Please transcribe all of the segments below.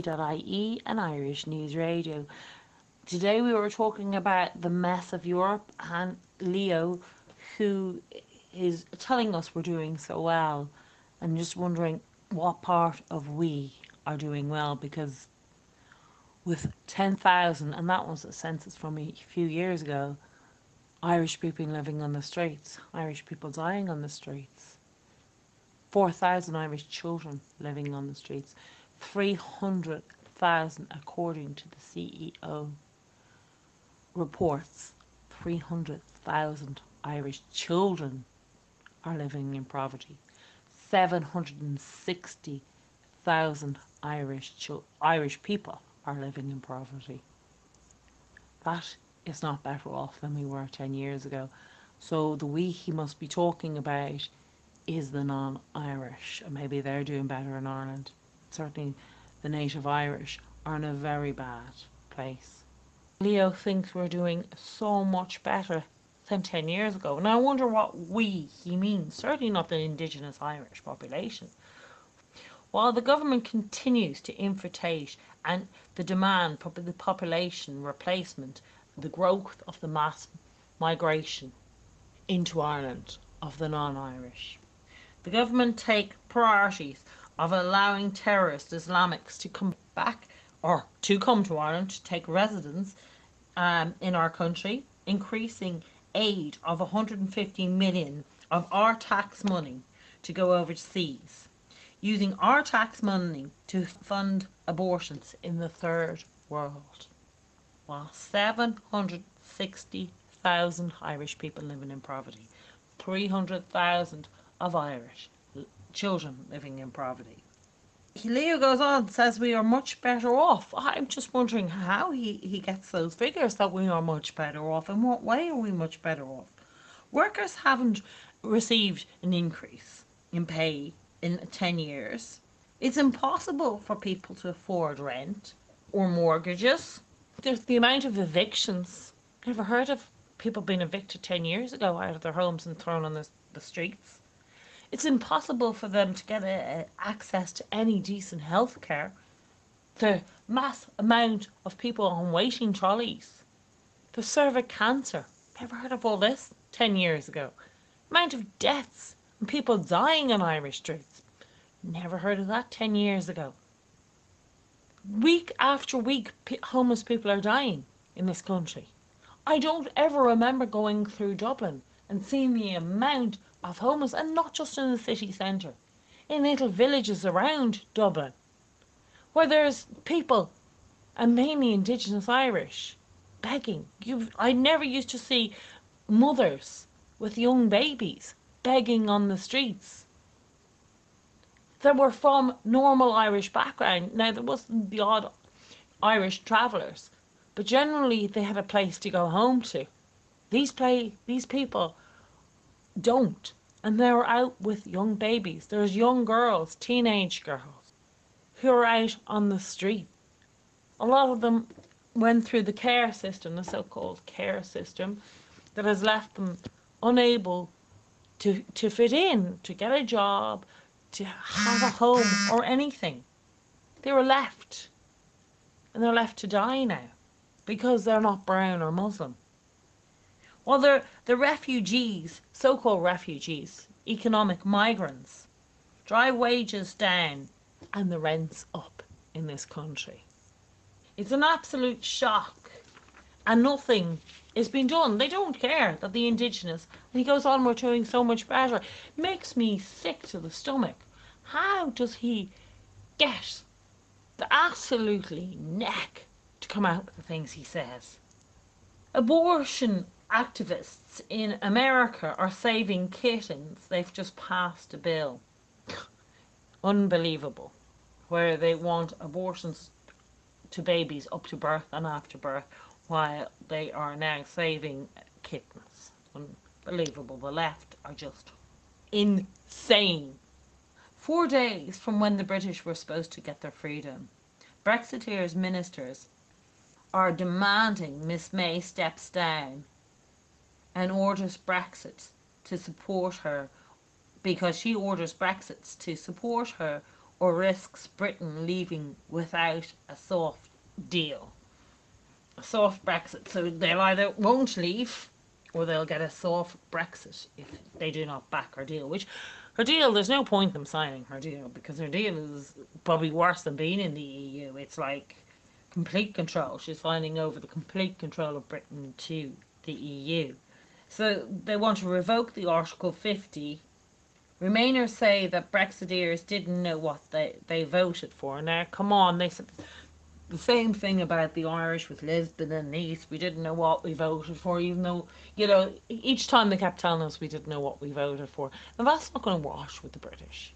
Irish.ie and Irish News Radio. Today we were talking about the mess of Europe and Leo, who is telling us we're doing so well, and just wondering what part of we are doing well, because with 10,000, and that was a census from a few years ago, Irish people living on the streets, Irish people dying on the streets, 4,000 Irish children living on the streets, 300,000 according to the CEO reports. 300,000 Irish children are living in poverty. 760,000 Irish people are living in poverty. That is not better off than we were 10 years ago. So the we he must be talking about is the non-Irish, and maybe they're doing better in Ireland. Certainly the native Irish are in a very bad place. Leo thinks we're doing so much better than 10 years ago, and I wonder what he means. Certainly not the Indigenous Irish population. While the government continues to infiltrate and the demand for the population replacement, the growth of the mass migration into Ireland of the non-Irish, the government take priorities of allowing terrorist Islamics to come back or to come to Ireland to take residence in our country, increasing aid of 150 million of our tax money to go overseas, using our tax money to fund abortions in the third world, while 760,000 Irish people living in poverty, 300,000 of Irish children living in poverty. Leo goes on and says we are much better off. I'm just wondering how he gets those figures that we are much better off. In what way are we much better off? Workers haven't received an increase in pay in 10 years. It's impossible for people to afford rent or mortgages. There's the amount of evictions. Never heard of people being evicted 10 years ago out of their homes and thrown on the streets. It's impossible for them to get access to any decent health care. The mass amount of people on waiting trolleys. The cervic cancer. Never heard of all this 10 years ago. Amount of deaths and people dying on Irish streets. Never heard of that 10 years ago. Week after week, homeless people are dying in this country. I don't ever remember going through Dublin and seeing the amount of homeless, and not just in the city centre, in little villages around Dublin, where there's people, and mainly Indigenous Irish, begging. I never used to see mothers with young babies begging on the streets that were from normal Irish background. Now, there wasn't the odd Irish travellers, but generally they had a place to go home to. These people don't, and they're out with young babies. There's young girls, teenage girls, who are out on the street. A lot of them went through the care system, the so-called care system, that has left them unable to fit in, to get a job, to have a home or anything. They were left, and they're left to die now because they're not brown or Muslim. Well, the refugees, so-called refugees, economic migrants, drive wages down and the rents up in this country. It's an absolute shock, and nothing is being done. They don't care that the Indigenous, and he goes on, we're doing so much better. It makes me sick to the stomach. How does he get the absolutely neck to come out with the things he says? Abortion activists in America are saving kittens. They've just passed a bill. Unbelievable. Where they want abortions to babies up to birth and after birth, while they are now saving kittens. Unbelievable. The left are just insane. 4 days from when the British were supposed to get their freedom, Brexiteers ministers are demanding Miss May steps down and orders Brexit to support her, because she orders Brexit to support her or risks Britain leaving without a soft deal, a soft Brexit. So they'll either won't leave or they'll get a soft Brexit if they do not back her deal. Which her deal, there's no point them signing her deal because her deal is probably worse than being in the EU. It's like complete control. She's signing over the complete control of Britain to the EU. So they want to revoke the Article 50. Remainers say that Brexiteers didn't know what they voted for. Now, come on, they said the same thing about the Irish with Lisbon and Nice. We didn't know what we voted for, even though, each time they kept telling us we didn't know what we voted for. And that's not going to wash with the British.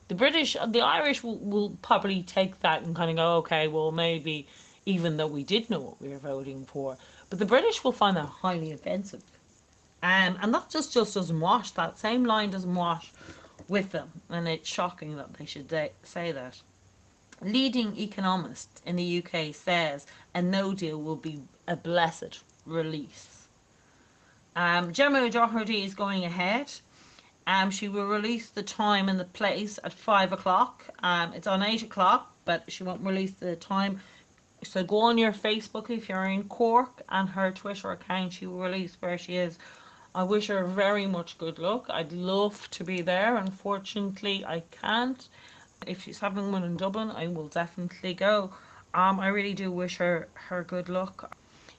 The Irish will probably take that and kind of go, okay, well, maybe even though we did know what we were voting for. But the British will find that highly offensive. And that just doesn't wash. That same line doesn't wash with them. And it's shocking that they should say that. Leading economist in the UK says a no deal will be a blessed release. Gemma O'Doherty is going ahead. She will release the time and the place at 5 o'clock. It's on 8 o'clock, but she won't release the time. So go on your Facebook if you're in Cork, and her Twitter account, she will release where she is. I wish her very much good luck. I'd love to be there. Unfortunately, I can't. If she's having one in Dublin, I will definitely go. I really do wish her good luck.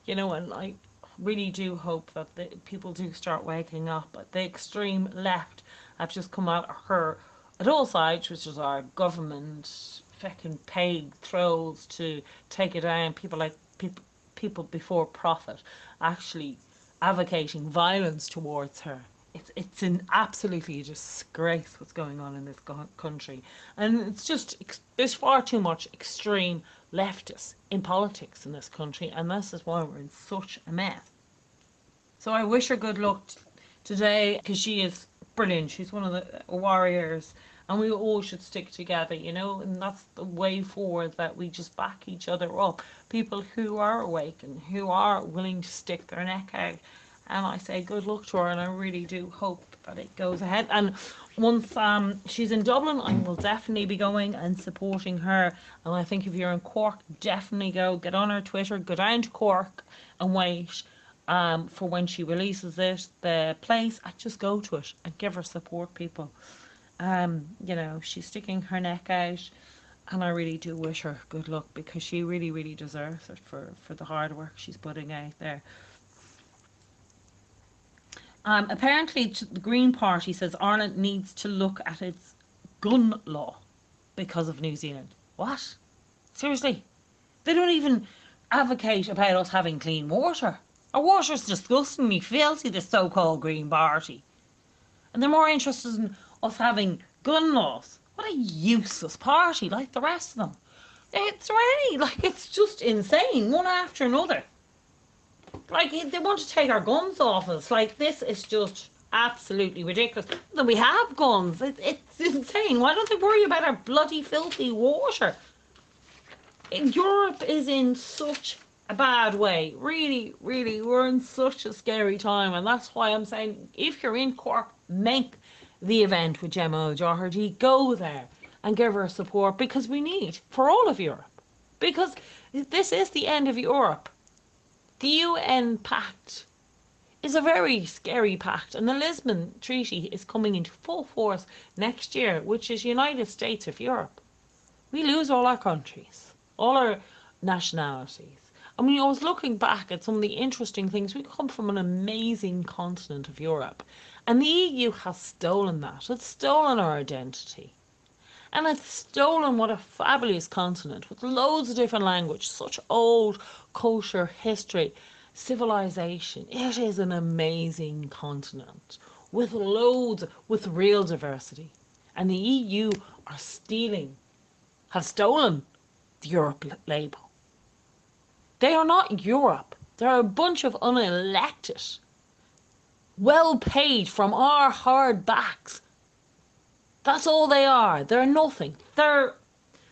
And I really do hope that the people do start waking up. The extreme left have just come at her at all sides, which is our government, fucking paid trolls to take it down. People like people before profit actually advocating violence towards her. It's an absolutely a disgrace what's going on in this country, and it's just there's far too much extreme leftists in politics in this country, and this is why we're in such a mess. So I wish her good luck today because she is brilliant. She's one of the warriors, and we all should stick together, and that's the way forward, that we just back each other up. People who are awake and who are willing to stick their neck out. And I say good luck to her, and I really do hope that it goes ahead. And once she's in Dublin, I will definitely be going and supporting her. And I think if you're in Cork, definitely get on her Twitter, go down to Cork and wait for when she releases the place. And just go to it and give her support, people. She's sticking her neck out, and I really do wish her good luck because she really, really deserves it for the hard work she's putting out there. Apparently, the Green Party says Ireland needs to look at its gun law because of New Zealand. What? Seriously? They don't even advocate about us having clean water. Our water's disgustingly filthy, this so-called Green Party. And they're more interested in us having gun laws. What a useless party, like the rest of them. It's just insane, one after another. They want to take our guns off us. This is just absolutely ridiculous. That we have guns. It's insane. Why don't they worry about our bloody filthy water? Europe is in such a bad way. Really, really, we're in such a scary time. And that's why I'm saying, if you're in Cork, make the event with Gemma O'Doherty. Go there and give her support, because we need for all of Europe. Because this is the end of Europe. The UN Pact is a very scary pact, and the Lisbon Treaty is coming into full force next year, which is United States of Europe. We lose all our countries, all our nationalities. I was looking back at some of the interesting things. We come from an amazing continent of Europe, and the EU has stolen that. It's stolen our identity. And it's stolen what a fabulous continent with loads of different language, such old culture, history, civilization. It is an amazing continent with real diversity. And the EU have stolen the Europe label. They are not Europe. They're a bunch of unelected, well paid from our hard backs. That's all they are. They're nothing. They're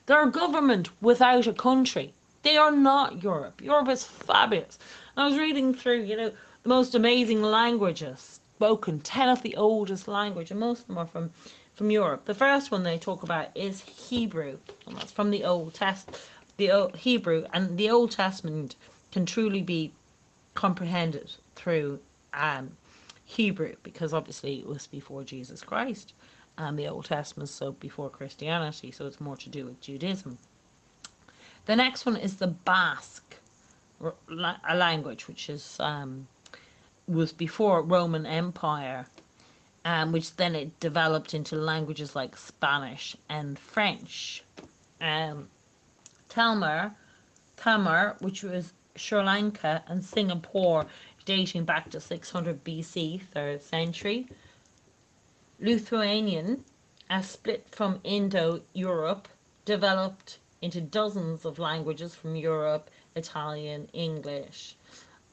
a government without a country. They are not Europe. Europe is fabulous. I was reading through, the most amazing languages spoken, 10 of the oldest language, and most of them are from from Europe. The first one they talk about is Hebrew, and that's from the Old Testament. The Hebrew and the Old Testament can truly be comprehended through Hebrew, because obviously it was before Jesus Christ, and the Old Testament is so before Christianity, so it's more to do with Judaism. The next one is the Basque, a language which is was before Roman Empire, which then it developed into languages like Spanish and French. Tamar, which was Sri Lanka and Singapore, dating back to 600 BC, 3rd century. Lithuanian, a split from Indo-Europe, developed into dozens of languages from Europe, Italian, English.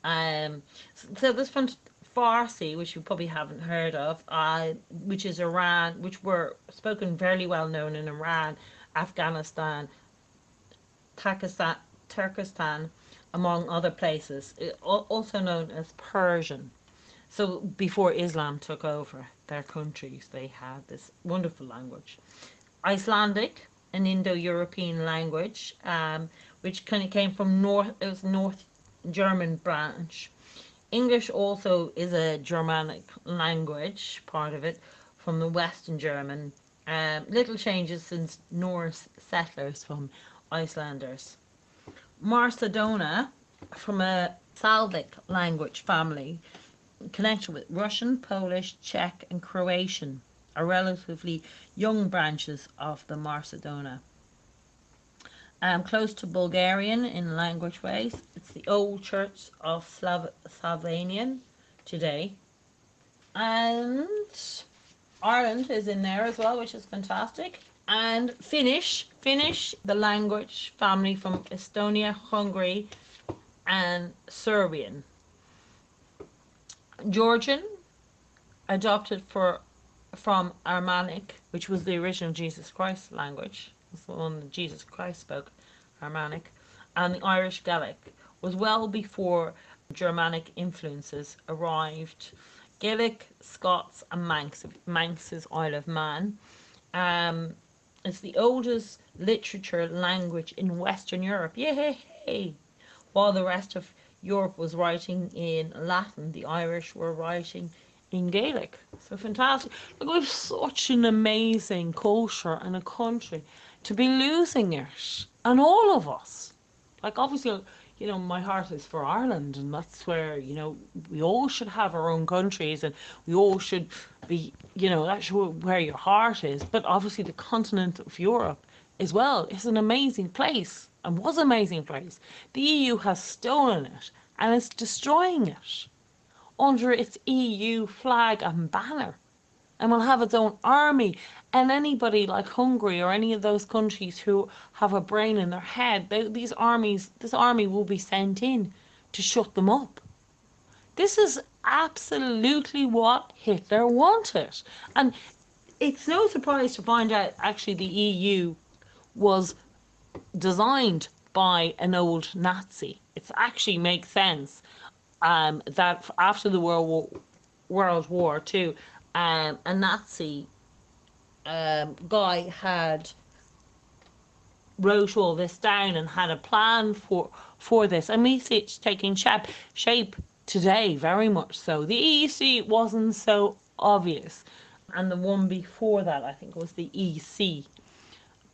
So this one, Farsi, which you probably haven't heard of, which is Iran, which were spoken very well known in Iran, Afghanistan, Turkestan, among other places, also known as Persian. So before Islam took over their countries, they had this wonderful language. Icelandic, an Indo-European language, which kind of came from North German branch. English also is a Germanic language, part of it, from the Western German. Little changes since Norse settlers from Icelanders. Macedonia, from a Slavic language family, connected with Russian, Polish, Czech, and Croatian, are relatively young branches of the Macedonia. Close to Bulgarian in language ways. It's the old church of Slavonian today. And Ireland is in there as well, which is fantastic. And Finnish, the language family from Estonia, Hungary, and Serbian. Georgian, adopted from Aramaic, which was the original Jesus Christ language. It's the one that Jesus Christ spoke, Aramaic. And the Irish Gaelic was well before Germanic influences arrived. Gaelic, Scots, and Manx is Isle of Man. It's the oldest literature language in Western Europe. Yay! While the rest of Europe was writing in Latin, the Irish were writing in Gaelic. So fantastic. Look, we have such an amazing culture and a country to be losing it. And all of us. Like, obviously, you know, my heart is for Ireland, and that's where, you know, we all should have our own countries, and we all should be, you know, that's where your heart is. But obviously the continent of Europe as well is an amazing place, and was an amazing place. The EU has stolen it, and it's destroying it under its EU flag and banner, and will have its own army. And anybody like Hungary or any of those countries who have a brain in their head, this army will be sent in to shut them up. This is absolutely what Hitler wanted. And it's no surprise to find out actually the EU was designed by an old Nazi. It actually makes sense that after the World War II, a Nazi guy had wrote all this down and had a plan for this, and we see it's taking shape today, very much so. The EEC wasn't so obvious, and the one before that I think was the EC,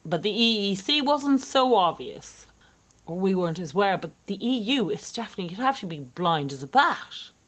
but the EEC wasn't so obvious, or we weren't as aware. But the EU, it's definitely, you'd have to be blind as a bat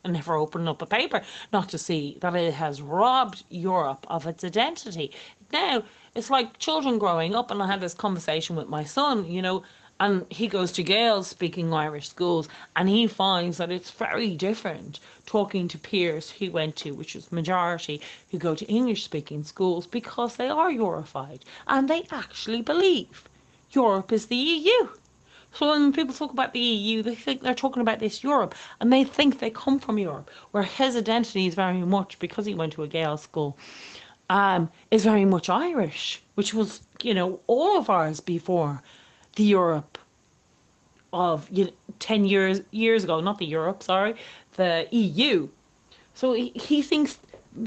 and never open up a paper not to see that it has robbed Europe of its identity. Now, it's like children growing up, and I had this conversation with my son, you know, and he goes to Gaelic speaking Irish schools, and he finds that it's very different talking to peers he went to, which is majority, who go to English speaking schools, because they are Eurofied and they actually believe Europe is the EU. So when people talk about the EU, they think they're talking about this Europe, and they think they come from Europe, where his identity is very much, because he went to a Gaelic school, is very much Irish, which was, you know, all of ours before the Europe of 10 years ago, not the Europe, sorry, the EU. So he thinks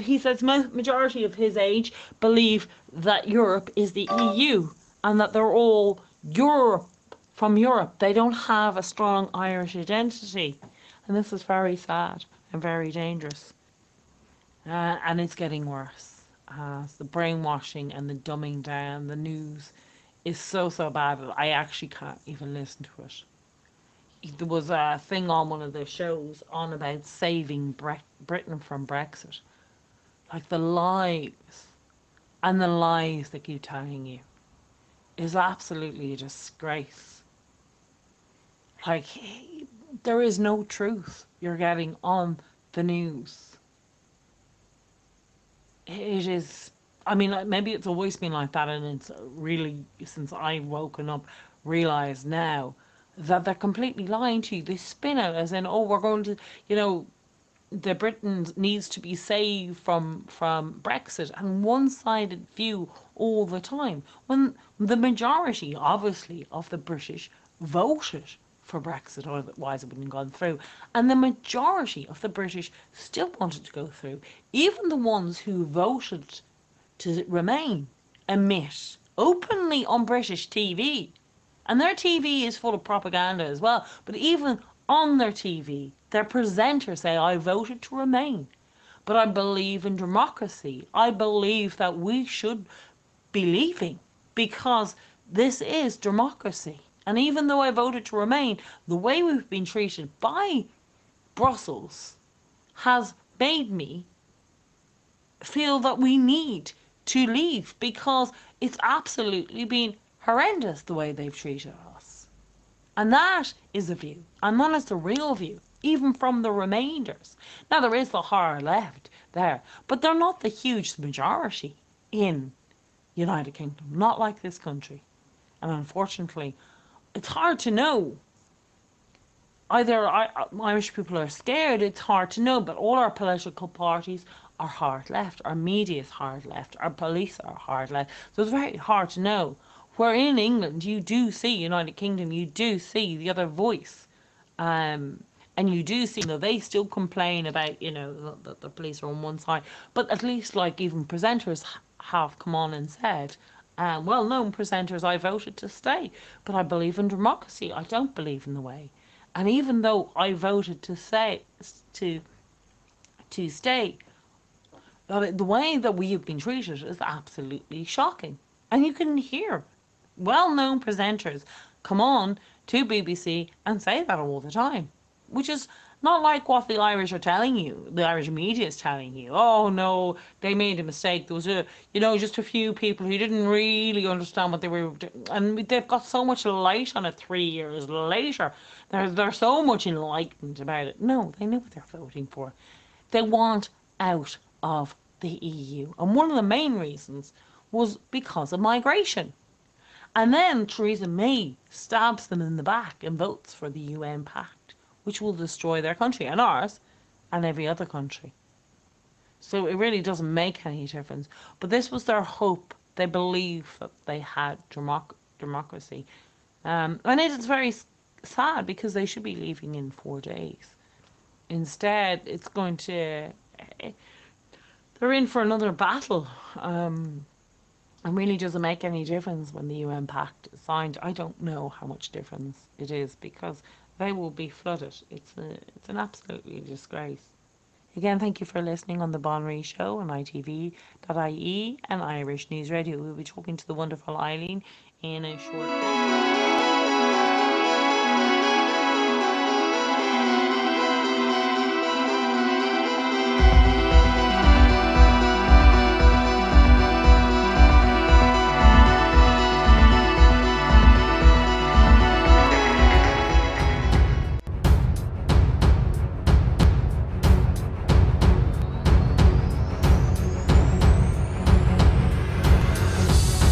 he says majority of his age believe that Europe is the EU and that they're all from Europe. They don't have a strong Irish identity. And this is very sad and very dangerous. And it's getting worse. The brainwashing and the dumbing down, the news is so bad that I actually can't even listen to it. There was a thing on one of the shows on about saving Britain from Brexit. Like the lies and the lies they keep telling you is absolutely a disgrace. Like, there is no truth you're getting on the news. It is, I mean, maybe it's always been like that, and it's really, since I've woken up, realised now that they're completely lying to you. They spin it as in, oh, we're going to, the Britain needs to be saved from Brexit, and one-sided view all the time, when the majority, obviously, of the British voted for Brexit, otherwise it wouldn't have gone through, and the majority of the British still wanted to go through. Even the ones who voted to remain admit openly on British TV, and their TV is full of propaganda as well, but even on their TV, their presenters say, I voted to remain, but I believe in democracy. I believe that we should be leaving because this is democracy. And even though I voted to remain, the way we've been treated by Brussels has made me feel that we need to leave, because it's absolutely been horrendous the way they've treated us. And that is the view, and that is the real view, even from the remainders. Now, there is the hard left there, but they're not the huge majority in United Kingdom, not like this country. And unfortunately, it's hard to know. Either Irish people are scared, it's hard to know, but all our political parties are hard left, our media is hard left, our police are hard left, so it's very hard to know. Where in England you do see, United Kingdom, you do see the other voice, and you do see, they still complain about, that the police are on one side, but at least, like, even presenters have come on and said, well-known presenters, I voted to stay, but I believe in democracy. I don't believe in the way. And even though I voted to stay, the way that we have been treated is absolutely shocking. And you can hear well-known presenters come on to BBC and say that all the time, which is not like what the Irish are telling you, the Irish media is telling you. Oh no, they made a mistake. There was just a few people who didn't really understand what they were doing. And they've got so much light on it 3 years later. They're so much enlightened about it. No, they know what they're voting for. They want out of the EU. And one of the main reasons was because of migration. And then Theresa May stabs them in the back and votes for the UN Pact, which will destroy their country and ours and every other country. So it really doesn't make any difference. But this was their hope. They believed that they had democracy. And it is very sad, because they should be leaving in 4 days. Instead, it's going to... They're in for another battle. It really doesn't make any difference when the UN Pact is signed. I don't know how much difference it is, because they will be flooded. It's an absolutely disgrace. Again, thank you for listening on The Bon Ree Show on ITV.ie and Irish News Radio. We'll be talking to the wonderful Eileen in a short bit.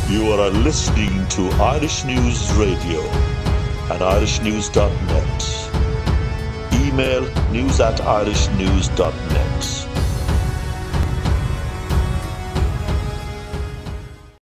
You are listening to Irish News Radio and irishnews.net. Email news@irishnews.net.